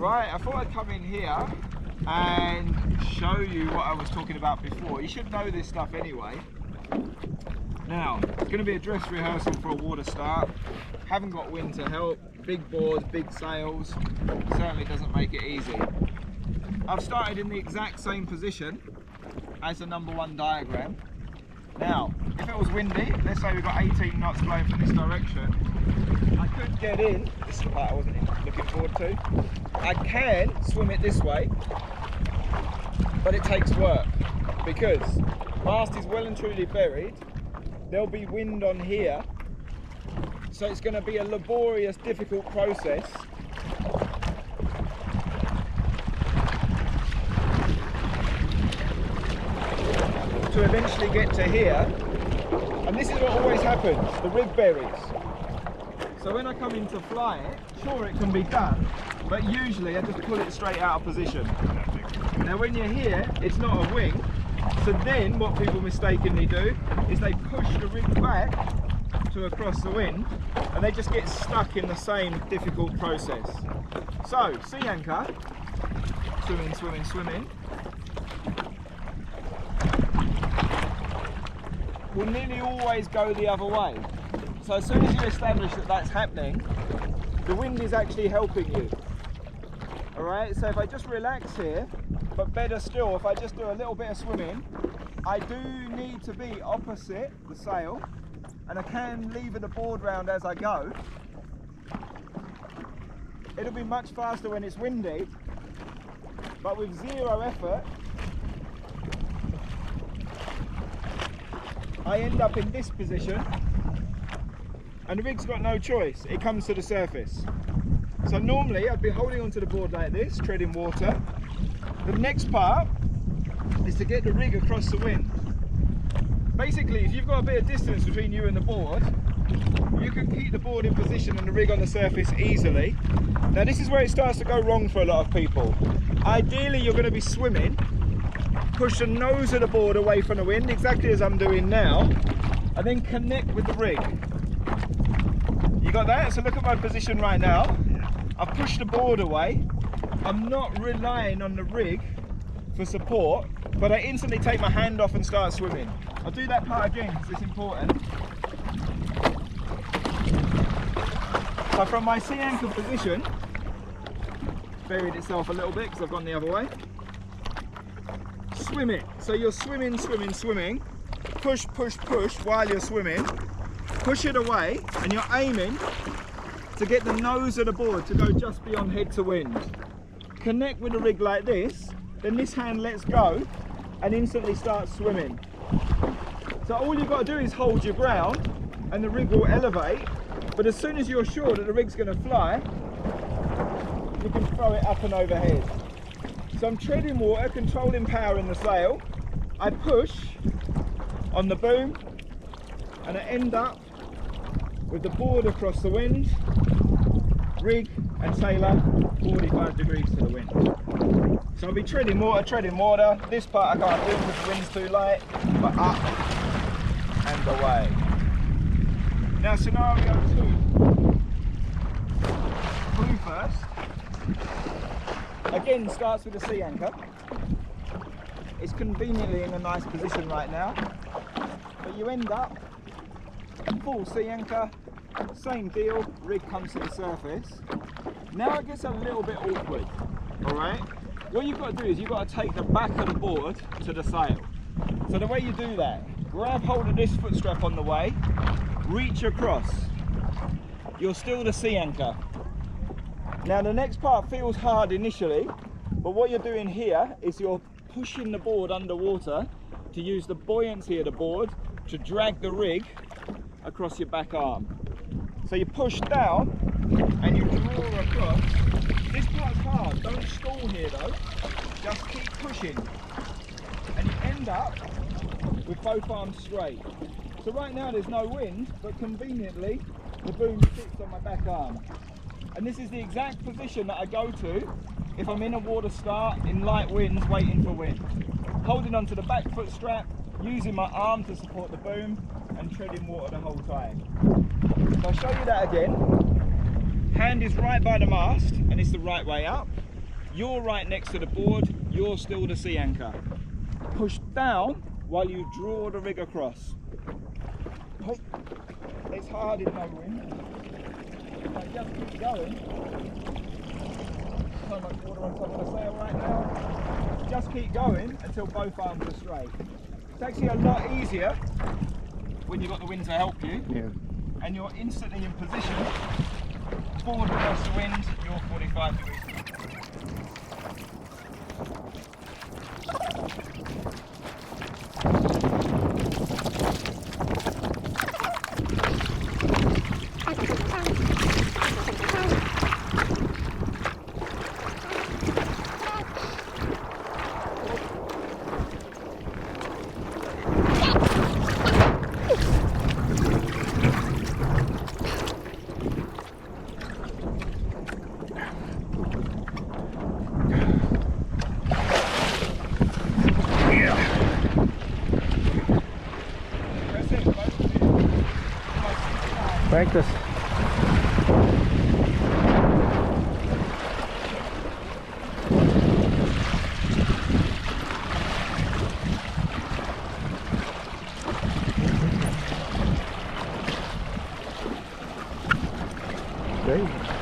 Right, I thought I'd come in here and show you what I was talking about before. You should know this stuff anyway. Now, it's going to be a dress rehearsal for a water start. Haven't got wind to help. Big boards, big sails. Certainly doesn't make it easy. I've started in the exact same position as the #1 diagram. Now, if it was windy, let's say we've got 18 knots blowing from this direction, I could get in. This is the part I wasn't looking forward to. I can swim it this way, but it takes work because mast is well and truly buried. There'll be wind on here, so it's going to be a laborious, difficult process. To eventually get to here, and this is what always happens, the rig buries. So when I come in to fly it, sure it can be done, but usually I just pull it straight out of position. Now when you're here, it's not a wing, so then what people mistakenly do is they push the rig back to across the wind, and they just get stuck in the same difficult process. So, sea anchor, swimming, swimming, swimming, will nearly always go the other way. So as soon as you establish that that's happening, the wind is actually helping you. Alright, so if I just relax here, but better still, if I just do a little bit of swimming, I do need to be opposite the sail, and I can lever the board round as I go. It'll be much faster when it's windy, but with zero effort, I end up in this position, and the rig's got no choice, it comes to the surface. So normally I'd be holding onto the board like this, treading water. The next part is to get the rig across the wind. Basically, if you've got a bit of distance between you and the board, you can keep the board in position and the rig on the surface easily. Now this is where it starts to go wrong for a lot of people. Ideally you're going to be swimming, push the nose of the board away from the wind, exactly as I'm doing now, and then connect with the rig. You got that? So look at my position right now. I've pushed the board away. I'm not relying on the rig for support, but I instantly take my hand off and start swimming. I'll do that part again because it's important. So from my sea anchor position, buried itself a little bit because I've gone the other way. Swim it. So you're swimming, swimming, swimming. Push, push, push while you're swimming. Push it away, and you're aiming to get the nose of the board to go just beyond head to wind. Connect with the rig like this, then this hand lets go and instantly starts swimming. So all you've got to do is hold your ground and the rig will elevate, but as soon as you're sure that the rig's going to fly, you can throw it up and overhead. So I'm treading water, controlling power in the sail. I push on the boom and I end up with the board across the wind, rig and sailor 45 degrees to the wind. So I'll be treading water. This part I can't do because the wind's too light, but up and away. Now scenario 2. Blue first. Again starts with a sea anchor. It's conveniently in a nice position right now, but you end up full sea anchor, same deal, rig comes to the surface. Now it gets a little bit awkward, alright? What you've got to do is you've got to take the back of the board to the sail. So the way you do that, grab hold of this foot strap on the way, reach across. You're still the sea anchor. Now the next part feels hard initially, but what you're doing here is you're pushing the board underwater to use the buoyancy of the board to drag the rig across your back arm. So you push down and you draw across. This part's hard, don't stall here though, just keep pushing and you end up with both arms straight. So right now there's no wind, but conveniently the boom sits on my back arm. And this is the exact position that I go to if I'm in a water start in light winds waiting for wind. Holding onto the back foot strap, using my arm to support the boom and treading water the whole time. So I'll show you that again. Hand is right by the mast and it's the right way up. you're right next to the board, you're still the sea anchor. Push down while you draw the rig across. It's hard in no wind, but just keep going. So much water on top of the sail right now. Just keep going until both arms are straight. It's actually a lot easier when you've got the wind to help you, and you're instantly in position, forward across the wind, you're 45 degrees. Practice. Great.